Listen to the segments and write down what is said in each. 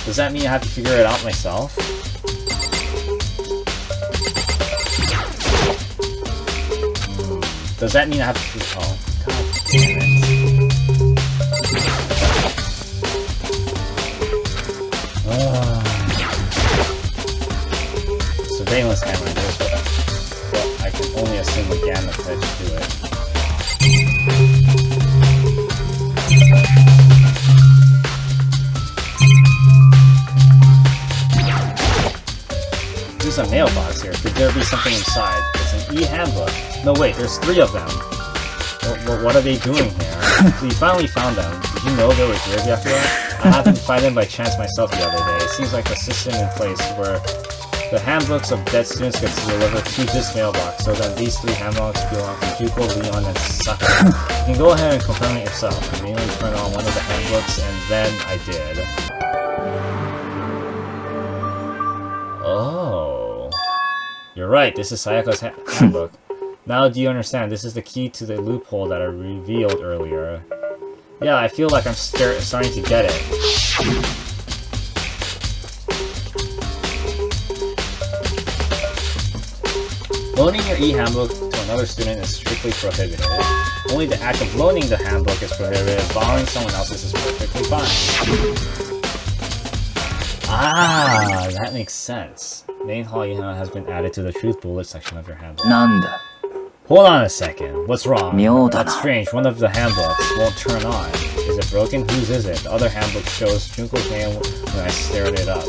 Does that mean I have to figure it out myself? Does that mean I have to... Oh, god damn it. Surveillance camera does what I can only assume a gamma could do it. There's a mailbox here. Could there be something inside? It's an e-handbook. No, wait, there's 3 of them. What are they doing here? So you finally found them. Did you know they were here after that? I happened to find them by chance myself the other day. It seems like a system in place where the handbooks of dead students get delivered to this mailbox, so then these 3 handbooks belong to Juko, Leon, and Sakura. You can go ahead and confirm it yourself. I mainly turned on one of the handbooks, and then I did. Oh. You're right, this is Sayaka's handbook. Now do you understand? This is the key to the loophole that I revealed earlier. Yeah, I feel like I'm starting to get it. Loaning your e-handbook to another student is strictly prohibited. Only the act of loaning the handbook is prohibited. Borrowing someone else's is perfectly fine. Ah, that makes sense. Main hall has been added to the truth bullet section of your handbook. Nanda. Hold on a second. What's wrong? Myodana. That's strange. One of the handbooks won't turn on. Is it broken? Whose is it? The other handbook shows Junko's name when I stared it up.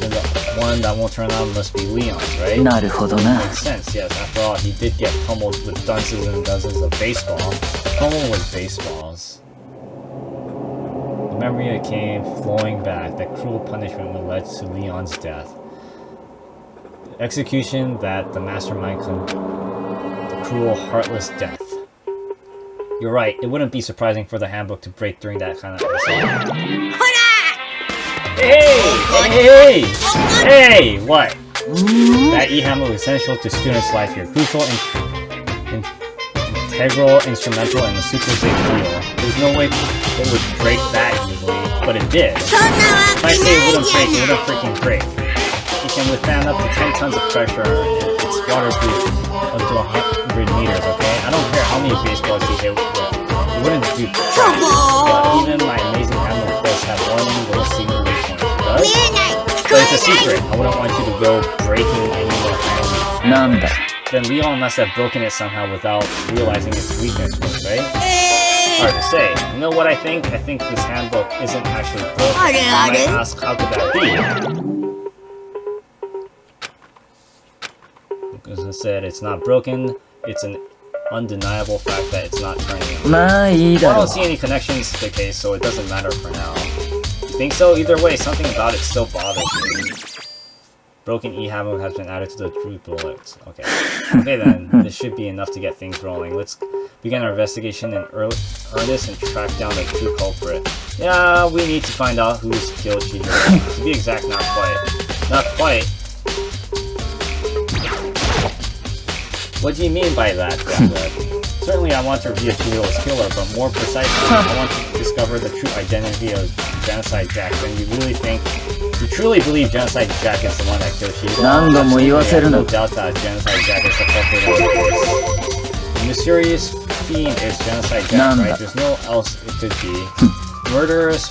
And the one that won't turn on must be Leon's, right? Makes sense, yes. After all, he did get pummeled with dozens and dozens of baseball. Pummeled with baseballs. The memory came flowing back. That cruel punishment would lead to Leon's death. The execution that the mastermind the cruel, heartless death. You're right, it wouldn't be surprising for the handbook to break during that kind of episode. Hey! Hey! What? That e-handbook is essential to students' life here. Crucial, integral, instrumental, and a super big deal. There's no way it would break that easily, but it did. If I say it wouldn't break, it wouldn't freaking break. It can withstand up to 10 tons of pressure, and it's waterproof up to 100 meters, okay? I don't care how many baseballs you hit with it. It wouldn't do crap. But even my amazing handbook does have one little secret weak point. But it's a secret. I wouldn't want you to go breaking any more handbooks. Nanda. Then Leon must have broken it somehow without realizing its weakness was, right? Hard to say. You know what I think? I think this handbook isn't actually broken. You might ask, how could that be? As I said, it's not broken. It's an undeniable fact that it's not turning on. I don't see any connections to the case, so it doesn't matter for now. You think so? Either way, something about it still bothers me. Broken e-handbook has been added to the truth bullets. Okay. Okay then, this should be enough to get things rolling. Let's begin our investigation in earnest and track down the true culprit. Yeah, we need to find out who's killed Chihiro. To be exact, not quite. Not quite. What do you mean by that, Grandad? Certainly I want to reveal Chihiro's killer, but more precisely, I want to discover the true identity of Genocide Jack. Then you truly believe Genocide Jack is the one that killed Chihiro? Absolutely, I have no doubt that Genocide Jack is the culprit of the case. The mysterious fiend is Genocide Jack, right? There's no else it could be. Murderous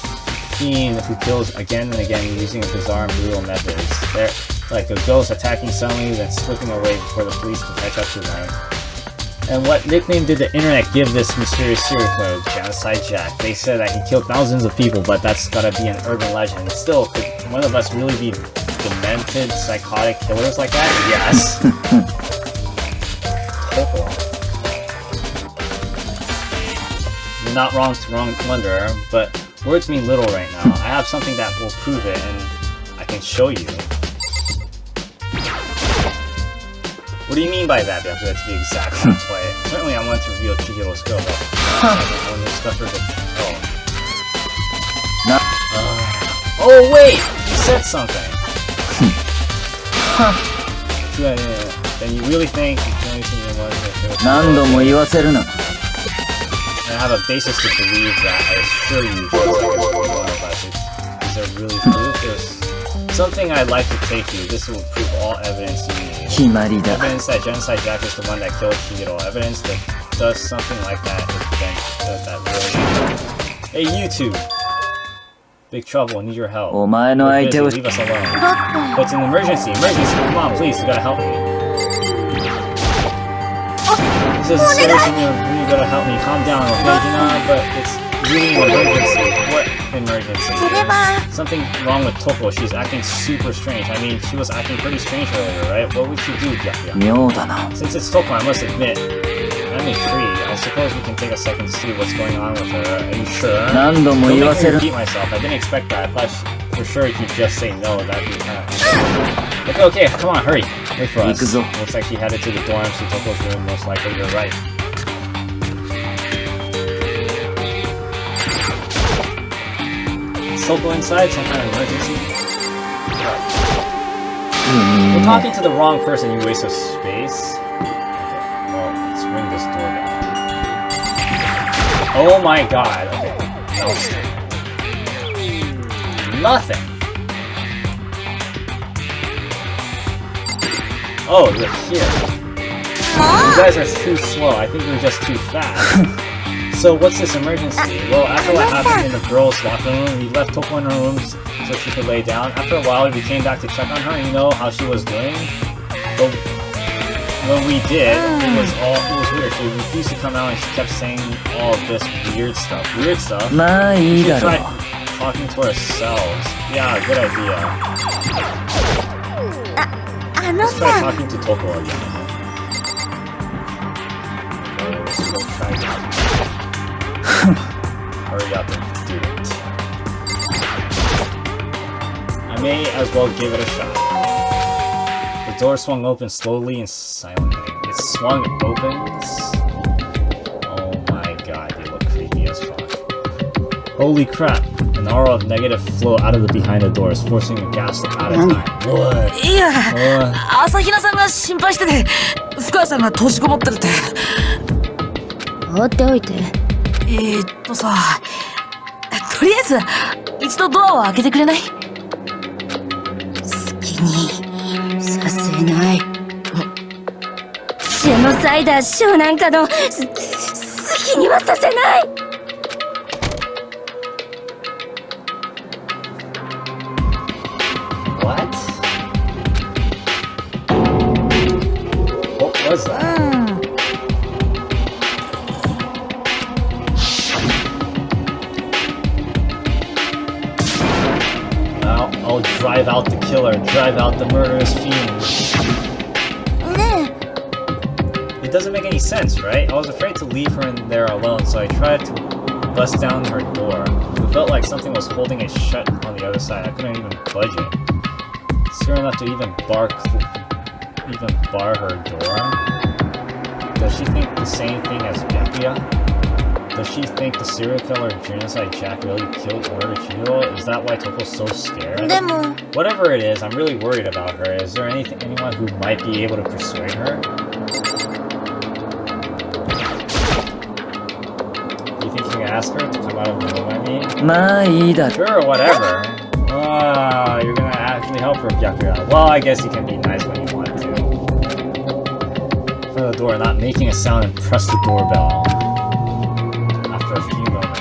fiend who kills again and again using bizarre and brutal methods. They're like a ghost attacking suddenly, then slipping away before the police can catch up to them. And what nickname did the internet give this mysterious serial killer? Genocide Jack. They said that he killed thousands of people, but that's gotta be an urban legend. Still, could one of us really be demented, psychotic killers like that? Yes. You're not wrong to wonder, but words mean little right now. I have something that will prove it, and I can show you. What do you mean by that? That to be exact, not play it. Certainly I want to reveal Chihiro's skill, but when the stuffers of... Oh wait! You said something! Then you really think you can only you want to I have a basis to believe that I assure you just like it's one of us. Is there really proof? Something I'd like to take you. This will prove all evidence you need. Evidence that Genocide Jack is the one that killed Shigero. Evidence that does something like that is that really... Hey, you two! Big trouble, need your help. We're busy, leave us alone. It's an emergency, come on, please, you gotta help me. This is a situation you gotta help me, calm down, okay, but it's really an emergency. What emergency? Something wrong with Toko, she's acting super strange. I mean, she was acting pretty strange earlier, right? What would she do, Byakuya? Since it's Toko, I must admit, I'm intrigued. I suppose we can take a second to see what's going on with her. Are you sure? Don't make me repeat myself. I didn't expect that. I thought for sure he'd just say no. That'd be kind of... Okay, come on, hurry. Wait for us. Looks like she headed to the dorms to Toko's room. Most likely, you're right. Is Toko inside? Some kind of emergency? We're talking to the wrong person, you waste of space. Ring this doorbell. Oh my god. Okay. No. Nothing. Oh, you're here. You guys are too slow. I think you're just too fast. So what's this emergency? Well, after what happened in the girls' locker room, we left Toko in her room so she could lay down. After a while, we came back to check on her and you know how she was doing? But when we did, it was weird. She refused to come out and she kept saying all of this weird stuff. We should try talking to ourselves. Yeah, good idea. Let's try talking to Toko again. Okay, let's go try that. Hurry up and do it. I may as well give it a shot. The door swung open slowly and silently. It swung opens. Oh my god, they look creepy as fuck. Holy crap! An aura of negative flow out of the behind the doors, forcing a gasp out of time. What? いや、朝比奈さんが心配してて、深谷さんが閉じこもってるって。放っておいて。さ、とりあえず一度ドアを開けてくれない？好きにさせない。ジェノサイダー賞なんかの好きにはさせない。What? What was that? Now I'll drive out the killer, drive out the murderous fiend. It doesn't make any sense, right? I was afraid to leave her in there alone, so I tried to bust down her door. It felt like something was holding it shut on the other side. I couldn't even budge it. Sure enough to even bar her door? Does she think the same thing as Byakuya? Does she think the serial killer Genocide Jack really killed or murdered Chihiro? Is that why Toko's so scared? Whatever it is, I'm really worried about her. Is there anyone who might be able to persuade her? Do you think you can ask her to come out of the room, I mean? Sure, whatever. You're gonna actually help her, Byakuya. Well, I guess you can be nice when you want to. In front of the door, not making a sound, and press the doorbell. After a few moments.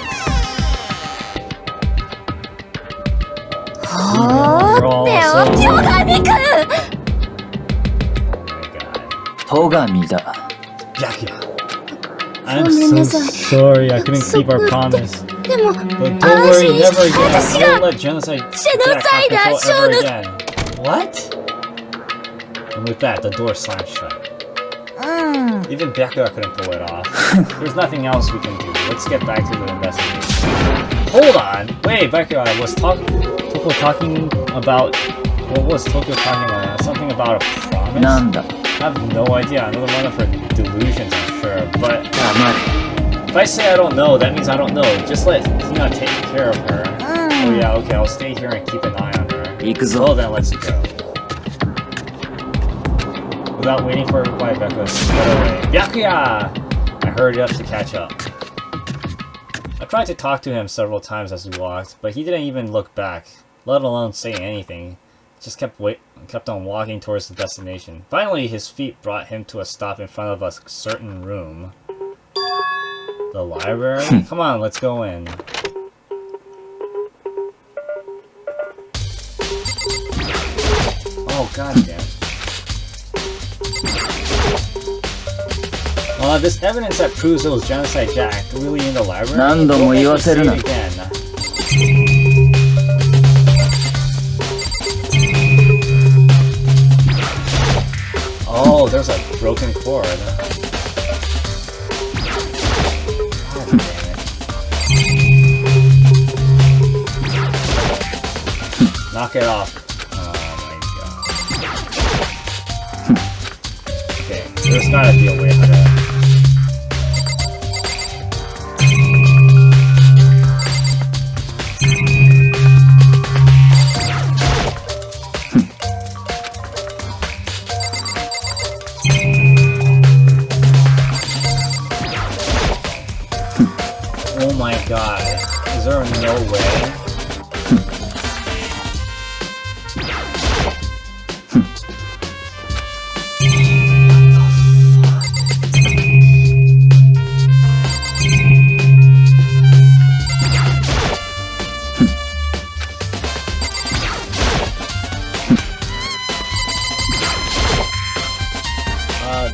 Oh my god. Byakuya. I'm so sorry, I couldn't keep our promise. But don't worry, never again. I won't let Genocide Jack have control ever again. What? And with that, the door slammed shut. Even Byakuya couldn't pull it off. There's nothing else we can do. Let's get back to the investigation. Hold on! Wait, Byakuya, was Toko talking about... What was Toko talking about? Something about a promise? I have no idea. Another one of her delusions, I'm sure. But... if I say I don't know, that means I don't know. Just let Hina take care of her. Oh yeah, okay, I'll stay here and keep an eye on her. Well then, let's go. Without waiting for a reply, Byakuya sped away. Byakuya! I hurried up to catch up. I tried to talk to him several times as we walked, but he didn't even look back, let alone say anything. just kept on walking towards the destination. Finally, his feet brought him to a stop in front of a certain room. The library? Come on, let's go in. Oh, goddamn. This evidence that proves it was Genocide Jack really in the library? We'll make me see it again. Oh, there's a broken cord. God damn it. Knock it off. Okay, there's gotta be a way how to... Oh my god, is there no way?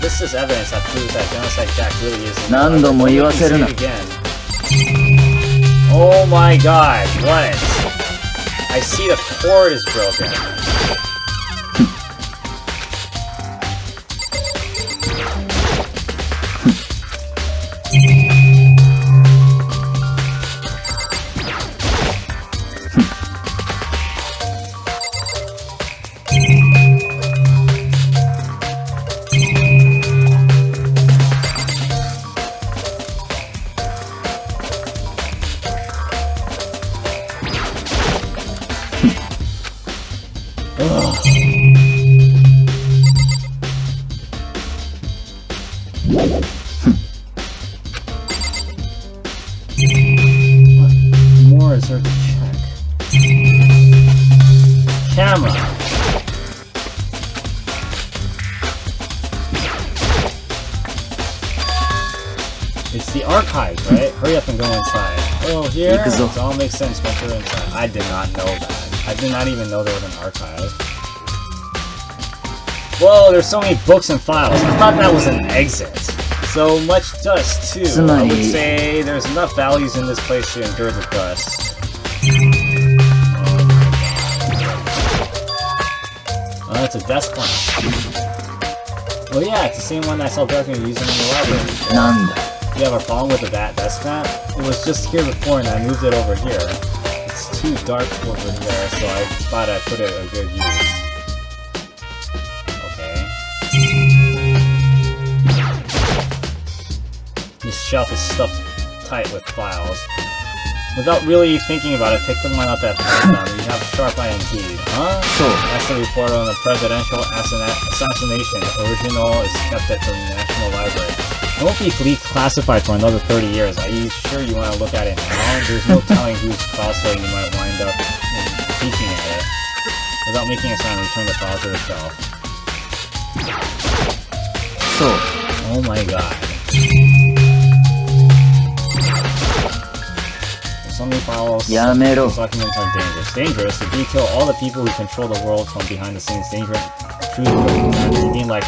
This is evidence that proves that Genocide Jack really is in the again. Oh my god, what? I see the cord is broken. More is there to check? Camera. It's the archive, right? Hurry up and go inside. Oh, here? It all makes sense once you're inside. I did not know that. I did not even know there was an archive. Whoa, there's so many books and files. I thought that was an exit. So much dust, too. I would say there's enough values in this place to endure the dust. Oh my god. Oh, that's a desk lamp. Oh yeah, it's the same one I saw Berkman using in the library. You have a problem with that desk lamp? It was just here before and I moved it over here. It's too dark over there, so I thought I'd put it a good use. This shelf is stuffed tight with files. Without really thinking about it, pick the one up at random. You have Sharpie indeed. Huh? So, that's the report on the presidential assassination. The original is kept at the National Library. It won't be declassified for another 30 years. Are you sure you want to look at it now? There's no telling whose crossway you might wind up peeking at it. Without making a sound, return the file to the shelf. So, oh my god. So many files, these documents are dangerous. Dangerous to detail all the people who control the world from behind the scenes. Dangerous. True, you mean like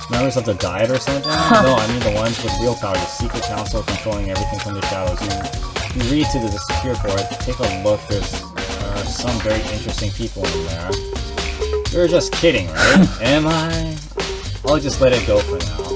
members of the Diet or something? No, I mean the ones with real power, the secret council controlling everything from the shadows. You read to the secure board, take a look, there's some very interesting people in there. You're just kidding, right? Am I? I'll just let it go for now.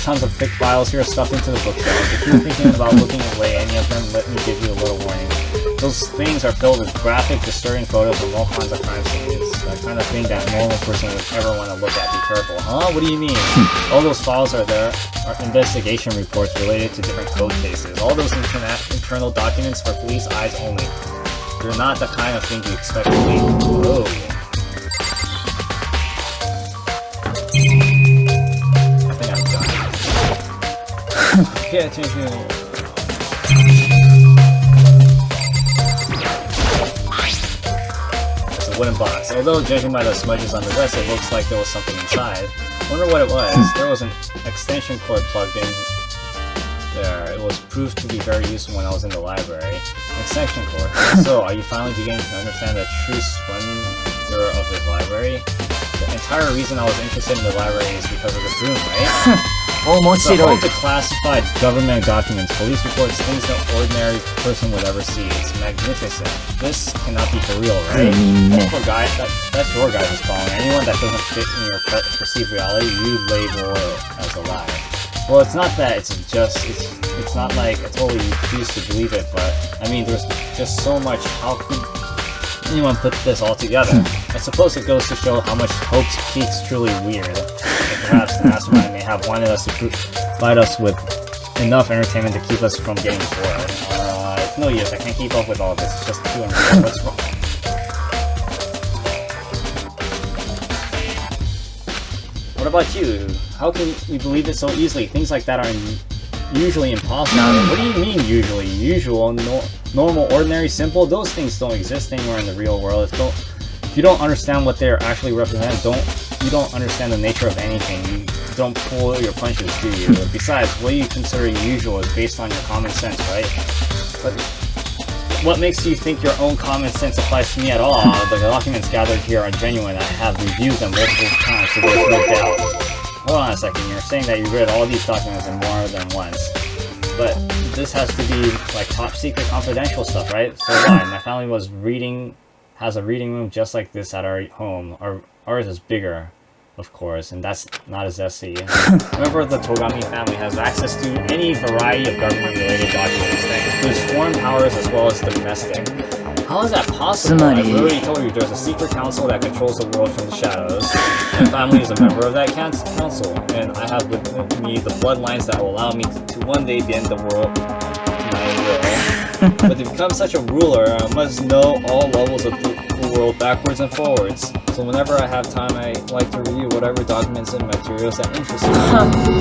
Tons of thick files here stuffed into the bookshelf. If you're thinking about looking away any of them, let me give you a little warning. Those things are filled with graphic, disturbing photos of all kinds of crime scenes. It's the kind of thing that a normal person would ever want to look at. Be careful. Huh? What do you mean? All those files are investigation reports related to different code cases. All those internal documents for police eyes only. They're not the kind of thing you expect to leak. Whoa. I think I'm done. Pay attention. It's a wooden box. Although, judging by the smudges on the rest, it looks like there was something inside. Wonder what it was. There was an extension cord plugged in there. It was proved to be very useful when I was in the library. An extension cord. So, are you finally beginning to understand the true splendor of this library? The entire reason I was interested in the library is because of this room, right? So all the classified government documents, police reports, things no ordinary person would ever see. It's magnificent. This cannot be for real, right? That's your guys' calling. Anyone that doesn't fit in your perceived reality, you label it as a lie. Well, it's not that. It's not like I totally refuse to believe it, but I mean, there's just so much. How could anyone put this all together? I suppose it goes to show how much Hope's Peak's truly weird. And perhaps the mastermind may have wanted us to provide us with enough entertainment to keep us from getting bored. It's no use. I can't keep up with all this. It's just too unreal. What's wrong? What about you? How can you believe it so easily? Things like that are usually impossible. What do you mean usually? Usual, normal, ordinary, simple? Those things don't exist anywhere in the real world. If you don't understand what they actually represent, you don't understand the nature of anything. You don't pull your punches, do you? Besides, what you consider usual is based on your common sense, right? But what makes you think your own common sense applies to me at all? The documents gathered here are genuine. I have reviewed them multiple times, so there's no doubt. Hold on a second, you're saying that you read all these documents and more than once. But this has to be like top secret confidential stuff, right? So why? My family has a reading room just like this at our home. Ours is bigger, of course, and that's not as zesty. A member of the Togami family has access to any variety of government-related documents that includes foreign powers as well as domestic. How is that possible? I've already told you there's a secret council that controls the world from the shadows. My family is a member of that council, and I have with me the bloodlines that will allow me to one day bend the world to my will. But to become such a ruler, I must know all levels of the world backwards and forwards. So whenever I have time, I like to review whatever documents and materials that interest me.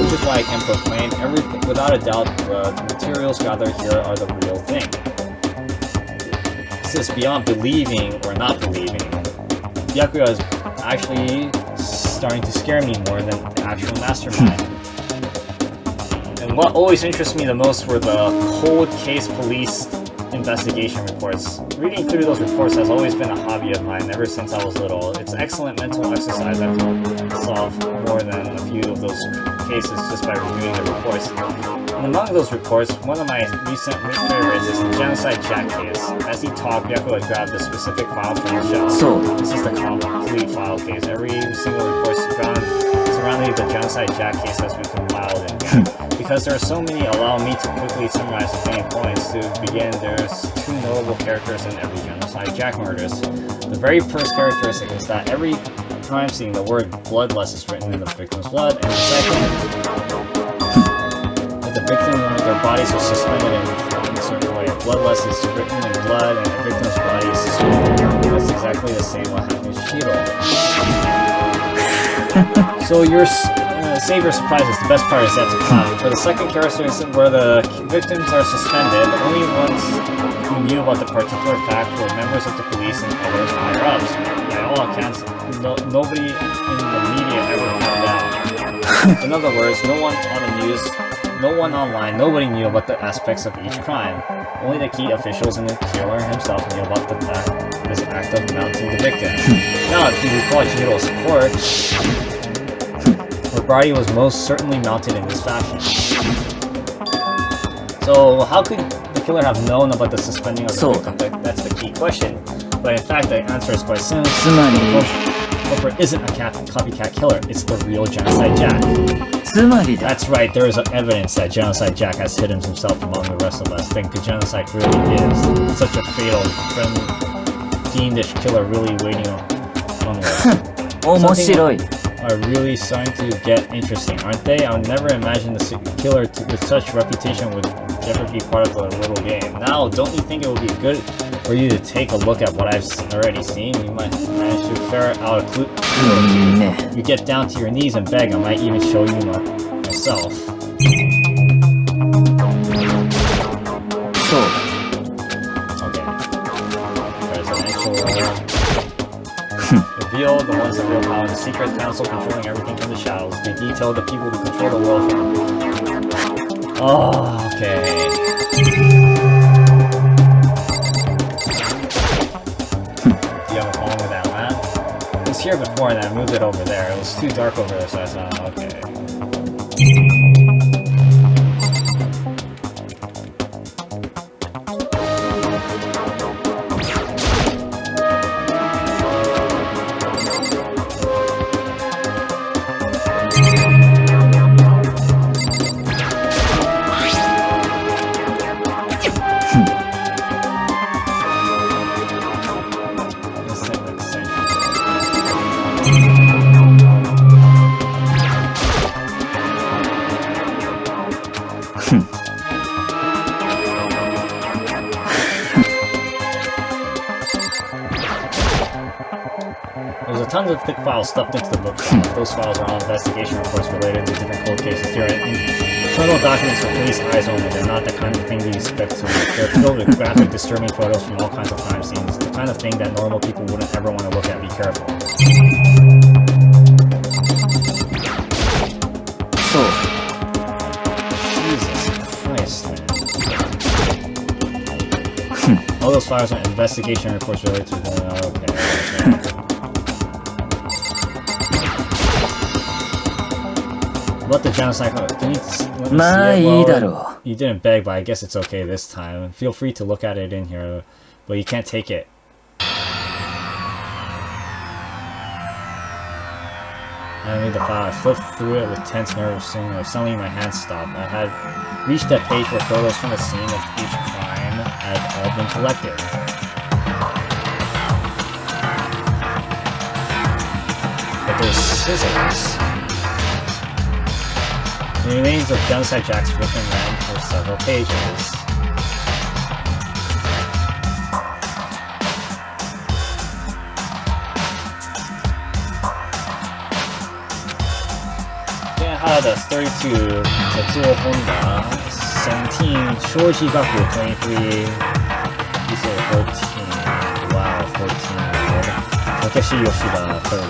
Which is why I can proclaim without a doubt the materials gathered here are the real thing. This is beyond believing or not believing. Byakuya is actually starting to scare me more than the actual mastermind. And what always interests me the most were the cold case police investigation reports. Reading through those reports has always been a hobby of mine ever since I was little. It's excellent mental exercise. I've solved more than a few of those cases just by reviewing the reports. And among those reports, one of my recent favorites is the Genocide Jack case. As he talked, Byakuya would grab the specific file from the shelf. This is the complete file case. Every single report surrounding the Genocide Jack case has been compiled in here. Because there are so many, allow me to quickly summarize the main points. To begin, there's two notable characters in every Genocide Jack murders. The very first characteristic is that every crime scene, the word bloodless is written in the victim's blood, and the second, that the victim, their bodies are suspended in a certain way. Bloodless is written in blood, and the victim's body is suspended. That's exactly the same what happened to Shiro. So your savior surprises, the best part is yet to come. For the second character where the victims are suspended, the only ones who knew about the particular fact were members of the police and other higher-ups. By all accounts, nobody in the media ever found out. In other words, no one on the news, no one online, nobody knew about the aspects of each crime. Only the key officials and the killer himself knew about this act of mounting the victim. Now, if you recall Chihiro's corpse, her body was most certainly mounted in this fashion. So, how could the killer have known about the suspending of the victim? That's the key question. But in fact, the answer is quite simple. Culprit isn't a copycat killer, it's the real Genocide Jack. That's right, there is evidence that Genocide Jack has hidden himself among the rest of us. Think the genocide really is such a fatal, fiendish killer really waiting among us. Are really starting to get interesting, aren't they? I would never imagine the killer with such reputation would ever be part of a little game. Now, don't you think it would be a good for you to take a look at what I've already seen. You might manage to ferret out a clue. You get down to your knees and beg. I might even show you myself. So. Okay. Presidential. Reveal the ones that real power, the secret council controlling everything from the shadows. They detail the people who control the world from... Oh, okay. Do you have a problem with that lamp? It was here before and I moved it over there. It was too dark over there, so I thought, okay. There's a tons of thick files stuffed into the bookshelf. Those files are all investigation reports related to different cold cases. They're internal documents for police eyes only. They're not the kind of thing you expect to read. They're filled with graphic, disturbing photos from all kinds of crime scenes. The kind of thing that normal people wouldn't ever want to look at. Be careful. So. Jesus Christ, man. All those files are investigation reports related to... Okay. What the genocide? Can you let me see it? Well, you didn't beg, but I guess it's okay this time. Feel free to look at it in here, but you can't take it. I read the file. I flipped through it with tense nerves. Suddenly my hands stopped. I had reached that page where photos from the scene of each crime had all been collected. But there's scissors. The remains of Genocide Jack's victim ran for several pages. Hada 32, Tetsuo Honda 17, Shoji Gaku 23, Ise 14, wow 14, Takeshi Yoshida 30.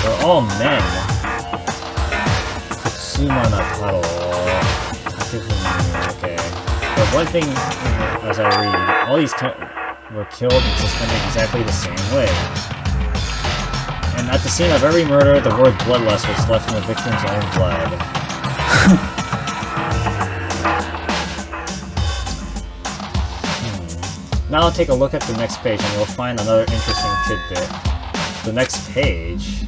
They're all men. Kutsumana Taro, Takefumi, okay. But one thing, as I read, all these were killed and suspended exactly the same way. And at the scene of every murder, the word bloodlust was left in the victim's own blood. Now take a look at the next page and you'll find another interesting tidbit. The next page...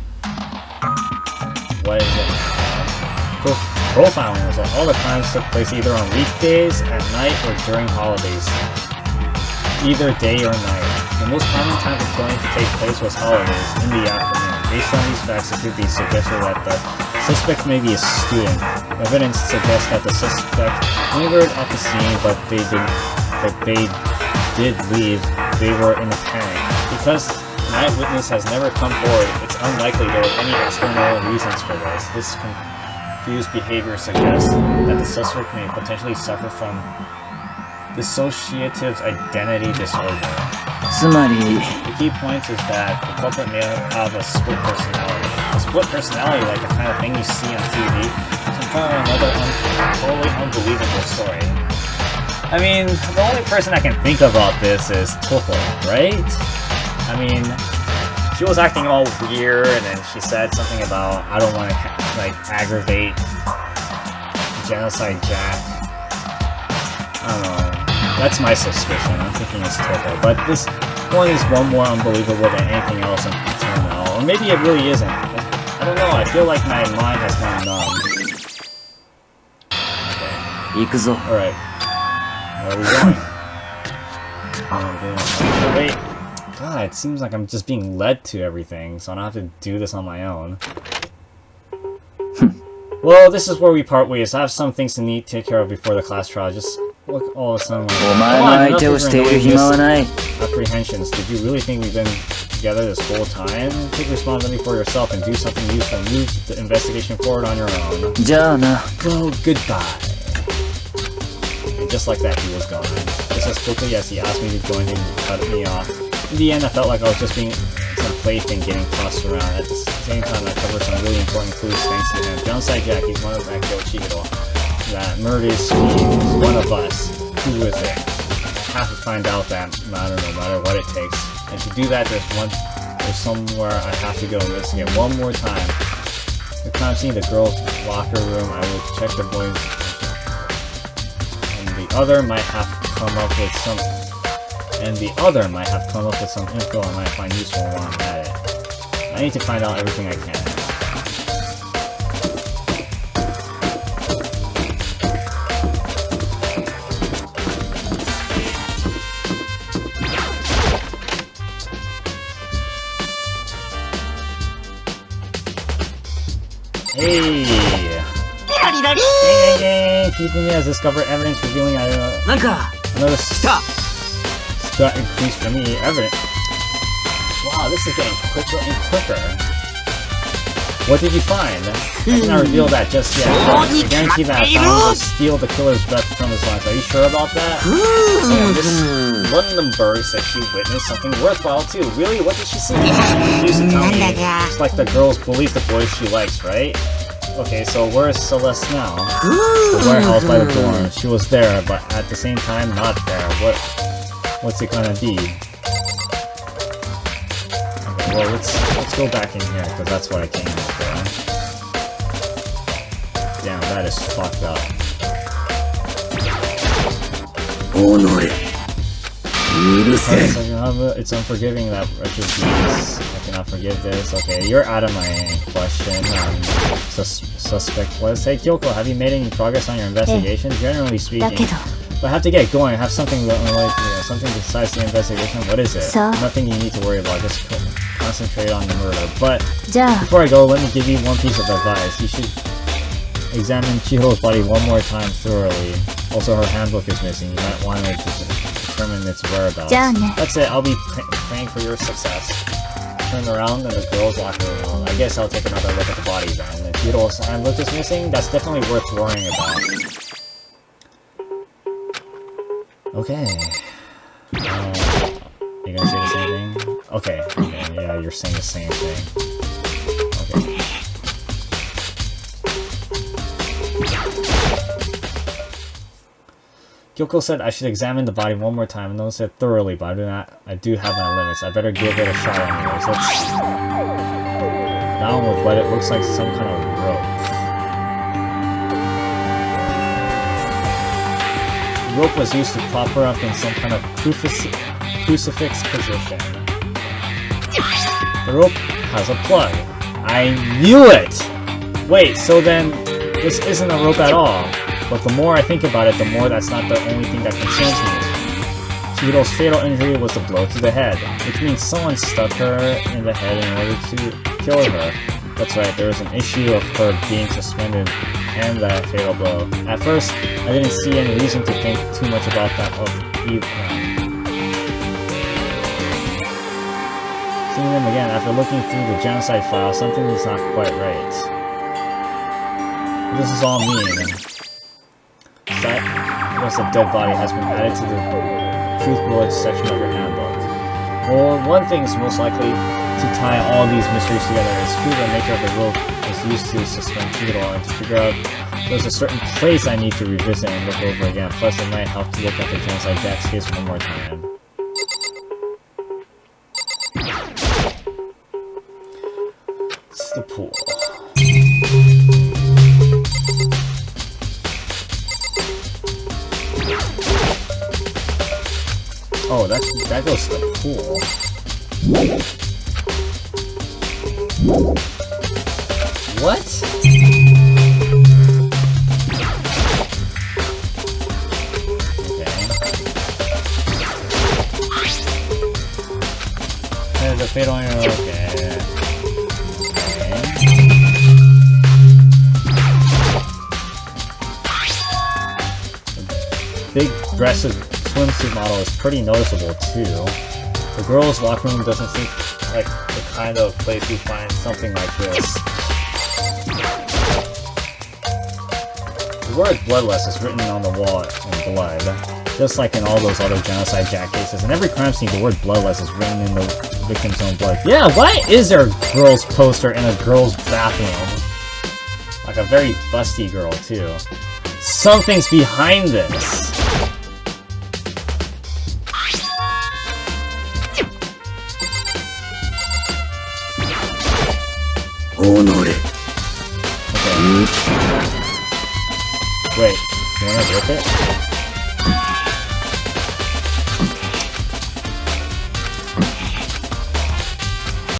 What is it? Profiling result. All the crimes took place either on weekdays, at night, or during holidays. Either day or night. The most common time for killing to take place was holidays, in the afternoon. Based on these facts, it could be suggested that the suspect may be a student. Evidence suggests that the suspect lingered at the scene, but they did leave. They were in a panic. Because an eyewitness has never come forward, it's unlikely there are any external reasons for this. This confused behavior suggests that the suspect may potentially suffer from dissociative identity disorder. The key point is that the culprit may have a split personality. A split personality, like the kind of thing you see on TV, is in front of another totally unbelievable story. I mean, the only person I can think about this is Toho, right? I mean, she was acting all weird, and then she said something about, I don't want to, like, aggravate Genocide Jack. I don't know. That's my suspicion. I'm thinking it's Toho. But this one is one more unbelievable than anything else until now. Or maybe it really isn't. I don't know. I feel like my mind has gone numb. Okay. Alright. Where are we going? Wait. God, it seems like I'm just being led to everything, so I don't have to do this on my own. Well, this is where we part ways. I have some things to take care of before the class trial. Just Look, all of a sudden, like, お前の相手をしている暇はない。 apprehensions. Did you really think we've been together this whole time? Take responsibility for yourself and do something useful. Move the investigation forward on your own. じゃあな。 Well, goodbye. And just like that, he was gone. Just as quickly as he asked me to join him and cut me off. In the end, I felt like I was just being some plaything getting tossed around. At the same time, I covered some really important clues thanks to him. Downside Jack, he's one of that killed Chihiro. That murders one of us. Who is it? I have to find out that matter no matter what it takes. And to do that, there's somewhere I have to go investigate one more time. The crime scene, the girls' locker room, I will check the boys. And the other might have come up with some info I might find useful while I'm at it. I need to find out everything I can. Hey! Hey! Keeping me has discovered evidence revealing another stat increase for me. Evidence. Wow, this is getting quicker and quicker. What did you find? I cannot reveal that just yet. I guarantee that I found to steal the killer's breath from his lungs. Are you sure about that? And this Lundenberg said she witnessed something worthwhile too. Really? What did she see? She used to tell me it's like the girls bullies the boys she likes, right? Okay, so where's Celeste now? The warehouse by the dorm. She was there, but at the same time not there. What's it gonna be? Okay, well let's go back in here because that's what I came here for. Damn, that is fucked up. It's unforgiving that wretched beast. I cannot forgive this. Okay, you're out of my question. Suspect was. Hey Kyoko, have you made any progress on your investigation? Generally speaking. But I have to get going. I have something something besides the investigation. What is it? Nothing you need to worry about. Just concentrate on the murder. But before I go, let me give you one piece of advice. You should examine Chihiro's body one more time thoroughly. Also, her handbook is missing. You might want to determine its whereabouts. That's it. I'll be praying for your success. Turn around in the girls' locker room. I guess I'll take another look at the body then. If Chihiro's handbook is missing, that's definitely worth worrying about. Okay. You gonna say the same thing? Okay. Yeah, you're saying the same thing. Okay. Kyoko said I should examine the body one more time. No one said thoroughly, but I do have my limits. I better give it a shot anyways. Let's down with what it looks like some kind of rope. The rope was used to prop her up in some kind of crucifix position. The rope has a plug. I knew it! Wait, so then this isn't a rope at all. But the more I think about it, the more that's not the only thing that concerns me. Chihiro's fatal injury was a blow to the head, which means someone stuck her in the head in order to kill her. That's right, there was an issue of her being suspended and that fatal blow. At first, I didn't see any reason to think too much about that either. Seeing them again, after looking through the genocide file, something is not quite right. What does this all mean? Once a dead body has been added to the truth bullet section of your handbook. Well, one thing's most likely to tie all these mysteries together. It's true the nature of the rope was used to suspend Chihiro, and to figure out there's a certain place I need to revisit and look over again. Plus, it might help to look at the genocide Jack's case one more time. It's the pool. Oh, that goes to the pool. What? Okay. The fatal arrow. Okay. big breasted swimsuit model is pretty noticeable too. The girls' locker room doesn't seem like the kind of place you find something like this. The word bloodless is written on the wall in blood, just like in all those other genocide jack cases. In every crime scene, the word bloodless is written in the victim's own blood. Yeah, why is there a girl's poster in a girl's bathroom? Like a very busty girl, too. Something's behind this! Okay. Wait, you wanna rip it?